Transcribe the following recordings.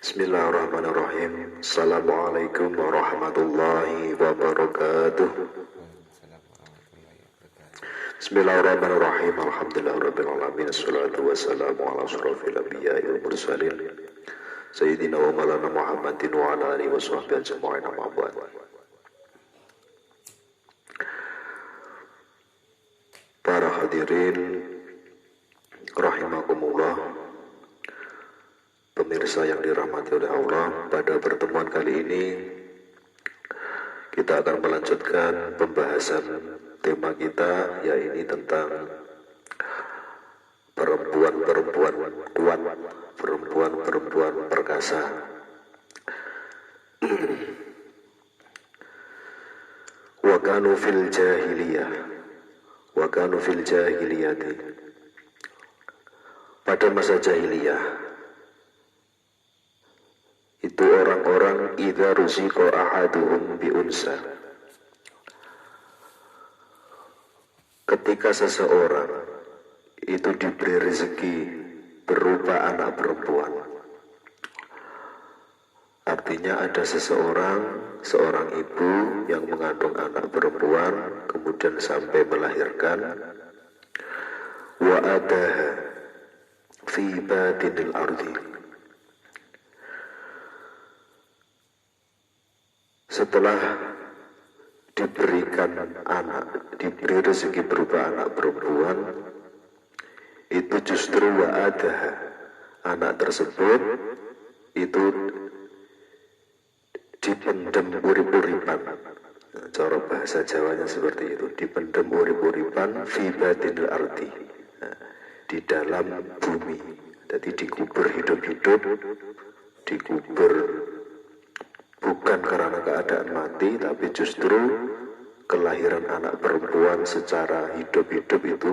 Bismillahirrahmanirrahim. Assalamualaikum warahmatullahi wabarakatuh. Bismillahirrahmanirrahim. Alhamdulillahirabbil alamin. Assalatu wassalamu ala asyrofil anbiya'i wal mursalin Sayyidina wa maulana Muhammadin wa ala alihi wa sahbihi ajma'in, amma ba'd. Para hadirin rahimakumullah, pemirsa yang dirahmati oleh Allah, pada pertemuan kali ini kita akan melanjutkan pembahasan tema kita, yaitu tentang perempuan-perempuan kuat, perempuan-perempuan perkasa. Wa kanu fil jahiliyah, wa kanu fil jahiliyati. Pada masa jahiliyah itu orang-orang idza ruziqa ahaduhum bi unsa, ketika seseorang itu diberi rezeki berupa anak perempuan. Artinya ada seorang ibu yang mengandung anak perempuan, kemudian sampai melahirkan. Wa adaha fi batinil ardi, setelah diberikan diberi rezeki berupa anak perempuan, itu justru wa'adah, anak tersebut itu dipendem urip-uripan. Cara bahasa Jawanya seperti itu, dipendem urip-uripan fi batinil ardi, di dalam bumi. Jadi dikubur hidup-hidup, dikubur bukan karena keadaan mati, tapi justru kelahiran anak perempuan secara hidup-hidup itu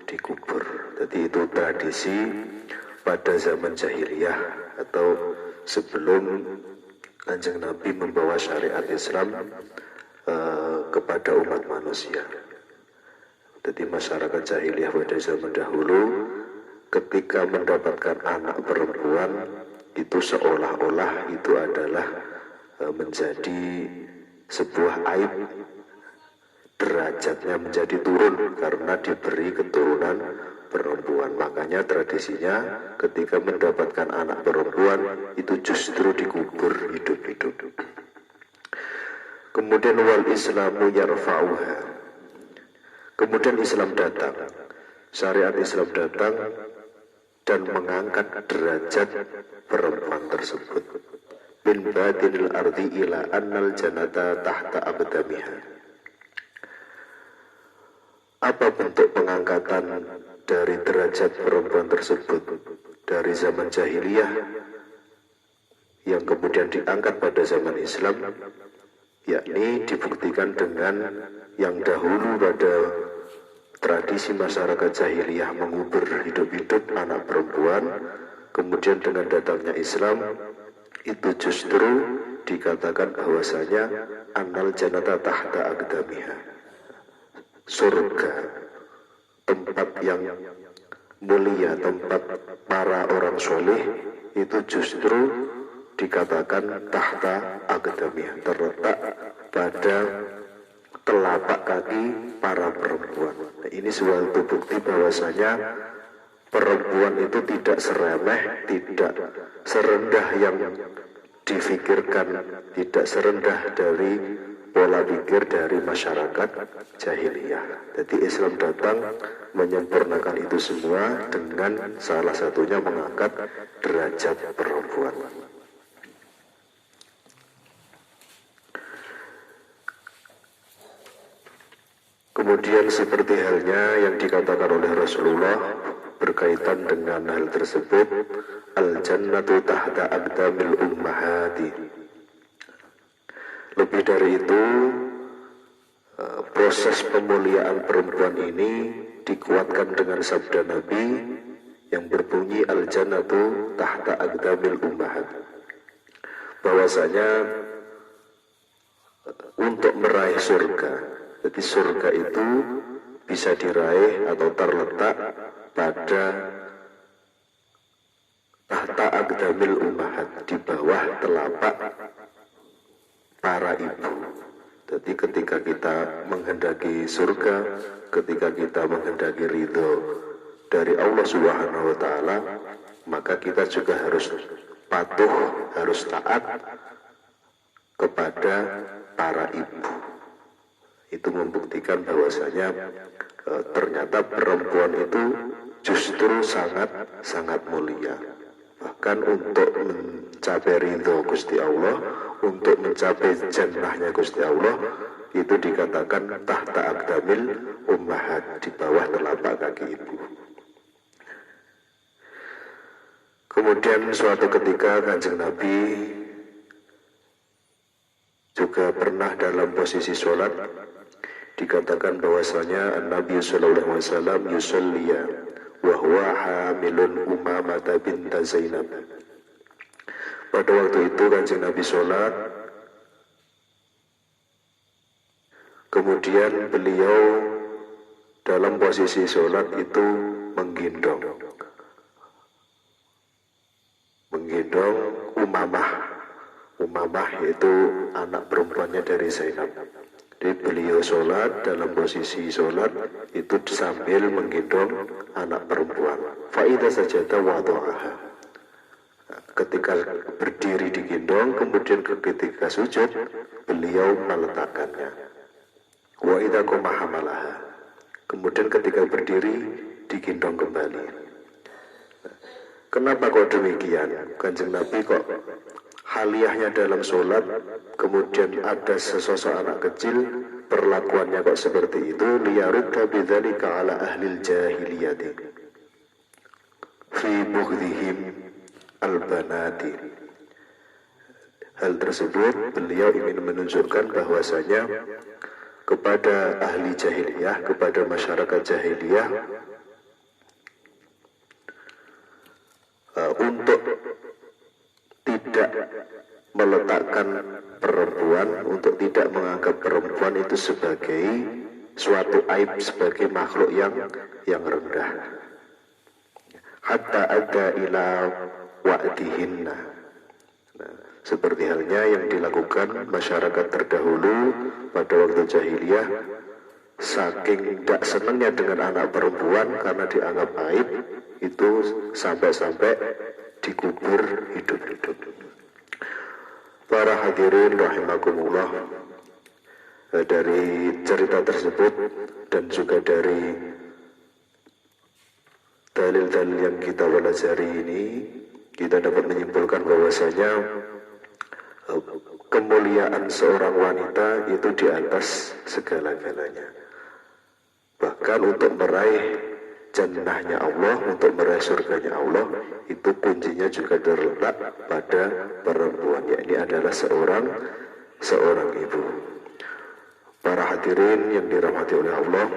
dikubur. Jadi itu tradisi pada zaman jahiliyah atau sebelum Kanjeng Nabi membawa syariat Islam kepada umat manusia. Jadi masyarakat jahiliyah pada zaman dahulu ketika mendapatkan anak perempuan itu seolah-olah itu adalah menjadi sebuah aib, derajatnya menjadi turun karena diberi keturunan perempuan. Makanya tradisinya ketika mendapatkan anak perempuan itu justru dikubur hidup-hidup. Kemudian wal islamu yarfa'uha, kemudian Islam datang, syariat Islam datang dan mengangkat derajat perempuan tersebut. Min batinil ardi ila annal janata tahta abdamiha. Apa bentuk pengangkatan dari derajat perempuan tersebut dari zaman jahiliyah yang kemudian diangkat pada zaman Islam? Yakni dibuktikan dengan yang dahulu pada tradisi masyarakat jahiliyah mengubur hidup-hidup anak perempuan, kemudian dengan datangnya Islam itu justru dikatakan bahwasanya annal janata tahta aqdamiha, surga, tempat yang mulia, tempat para orang soleh, itu justru dikatakan tahta aqdamiha, terletak pada telapak kaki para perempuan. Nah, ini suatu bukti bahwasanya perempuan itu tidak seremeh, tidak serendah yang difikirkan, tidak serendah dari pola pikir dari masyarakat jahiliyah. Jadi Islam datang menyempurnakan itu semua dengan salah satunya mengangkat derajat perempuan. Kemudian seperti halnya yang dikatakan oleh Rasulullah berkaitan dengan hal tersebut, al-jannatu tahta aqdamil ummahati. Lebih dari itu, proses pemuliaan perempuan ini dikuatkan dengan sabda Nabi yang berbunyi al-jannatu tahta aqdamil ummahat, bahwasanya untuk meraih surga, jadi surga itu bisa diraih atau terletak pada tahta aqdamil ummahat, di bawah telapak para ibu. Jadi ketika kita menghendaki surga, ketika kita menghendaki ridho dari Allah Subhanahu wa Ta'ala, maka kita juga harus patuh, harus taat kepada para ibu. Itu membuktikan bahwasanya ternyata perempuan itu justru sangat mulia. Bahkan untuk mencapai ridho Gusti Allah, untuk mencapai jannahnya Gusti Allah, itu dikatakan tahta aqdamil ummahat, di bawah telapak kaki ibu. Kemudian suatu ketika Kanjeng Nabi juga pernah dalam posisi sholat, dikatakan bahwasanya Nabi sallallahu alaihi wasallam yusalliya wa huwa hamilun Umamah binta Zainab. Pada waktu itu Kanjeng Nabi sholat, kemudian beliau dalam posisi sholat itu menggendong Umamah yaitu anak perempuannya dari Zainab. Jadi beliau sholat, dalam posisi sholat itu sambil menggendong anak perempuan. Fa'idha sajada wada'aha. Ketika berdiri digendong, kemudian ketika sujud beliau meletakkannya. Wa idza qama hamalaha. Kemudian ketika berdiri digendong kembali. Kenapa kok demikian? Kanjeng Nabi kok haliyahnya dalam sholat, kemudian ada sesosok anak kecil, perlakuannya kok seperti itu, liyarudda bidzalika ala ahlil jahiliyati fi bughdihim al-banati. Hal tersebut beliau ingin menunjukkan bahwasanya kepada ahli jahiliyah, kepada masyarakat jahiliyah, untuk tidak meletakkan perempuan, untuk tidak menganggap perempuan itu sebagai suatu aib, sebagai makhluk yang rendah. Hatta ada ila wa'dihinna. Nah, seperti halnya yang dilakukan masyarakat terdahulu pada waktu jahiliyah, saking tidak senangnya dengan anak perempuan karena dianggap aib, itu sampai-sampai dikubur hidup-hidup. Para hadirin rahimakumullah, dari cerita tersebut dan juga dari dalil-dalil yang kita pelajari ini, kita dapat menyimpulkan bahwasanya kemuliaan seorang wanita itu di atas segala-galanya. Bahkan untuk meraih jannahnya Allah, untuk meraih surganya Allah, itu kuncinya juga terletak pada perempuan, yakni adalah seorang ibu. Para hadirin yang dirahmati oleh Allah,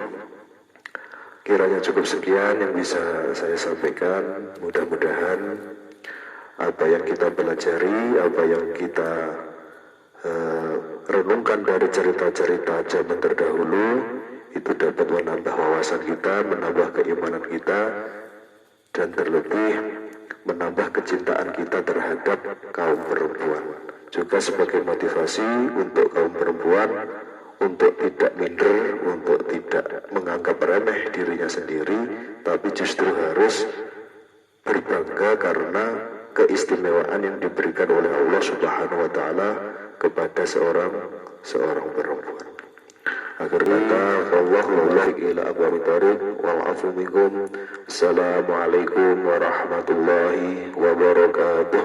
kiranya cukup sekian yang bisa saya sampaikan. Mudah-mudahan apa yang kita pelajari, apa yang kita renungkan dari cerita-cerita zaman terdahulu, itu dapat menambah wawasan kita, menambah keimanan kita, dan terlebih menambah kecintaan kita terhadap kaum perempuan. Juga sebagai motivasi untuk kaum perempuan untuk tidak minder, untuk tidak menganggap remeh dirinya sendiri, tapi justru harus berbangga karena keistimewaan yang diberikan oleh Allah Subhanahu wa Ta'ala kepada seorang perempuan. Akhir kata, wallahu ila aqwamit thariq wal afu minkum. Assalamualaikum warahmatullahi wabarakatuh.